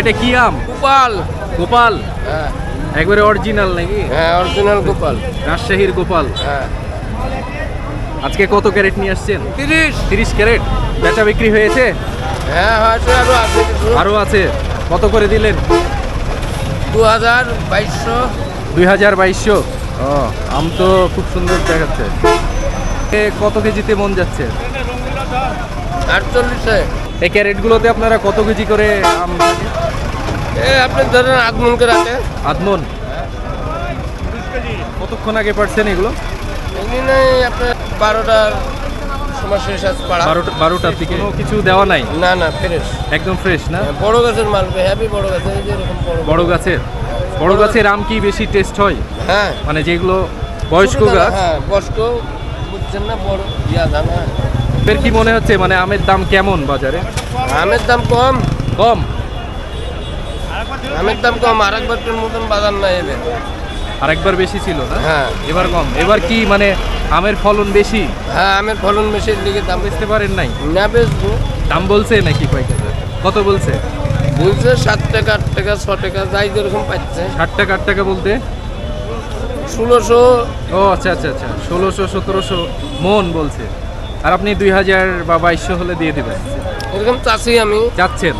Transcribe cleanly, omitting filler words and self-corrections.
এটা কি আম? গোপাল। গোপাল, হ্যাঁ একবারে অরিজিনাল নাকি? হ্যাঁ অরিজিনাল গোপাল। রাজশাহীর গোপাল। হ্যাঁ আজকে কত ক্যারেট নিয়ে আসছেন? 30। 30 ক্যারেট। বেচা বিক্রি হয়েছে? হ্যাঁ হয়তো আরো আছে কিছু। আরো আছে। কত করে দিলেন? 2200। 2200। ও, আম তো খুব সুন্দর দেখাচ্ছে। কত কেজিতে মন যাচ্ছে? 48। এই ক্যারেটগুলোতে আপনারা কত কেজি করে আম থাকে? আপনি ধরেন আগমন করে রাতে। আধমন। কতক্ষণ আগে পারছেন এগুলো? এমনি নেই আপনার 12টার সময় শেষ আছে পাড়া। 12টার দিকে কোনো কিছু দেওয়া নাই? না না ফ্রেশ একদম ফ্রেশ না? বড় গাছের মাল, হ্যাপি বড় গাছের, এই যে এরকম বড় গাছের? বড় গাছের আম কি বেশি টেস্ট হয়? হ্যাঁ মানে যেগুলো বয়স্ক ছোট দানা, গাছ? হ্যাঁ বয়স্ক বুঝছেন না, বড় ইয়া দানা। এর কি মনে হচ্ছে মানে আমের দাম কেমন বাজারে? আমের দাম কম। কম? আমের দাম কম, আরেকবার মতন বাজার নাই এবার। আরেকবার বেশি ছিল না? হ্যাঁ এবার কম। এবার কি মানে আমের ফলন বেশি? হ্যাঁ আমের ফলন বেশির দিকে দাম। বেচতে পারেন নাই? না বেচবো। দাম বলছে নাকি কয় টাকা? কত বলছে? বলছে 7 টাকা 8 টাকা 6 টাকা যাই যেরকম পাচ্ছে। 60 টাকা 8 টাকা বলতে? 1600। ও আচ্ছা আচ্ছা আচ্ছা, 1600 1700 মন বলছে। আর আপনি 2000 বা 2200 হলে দিয়ে দিবেন এরকম চাষি আমি। চাচ্ছেন?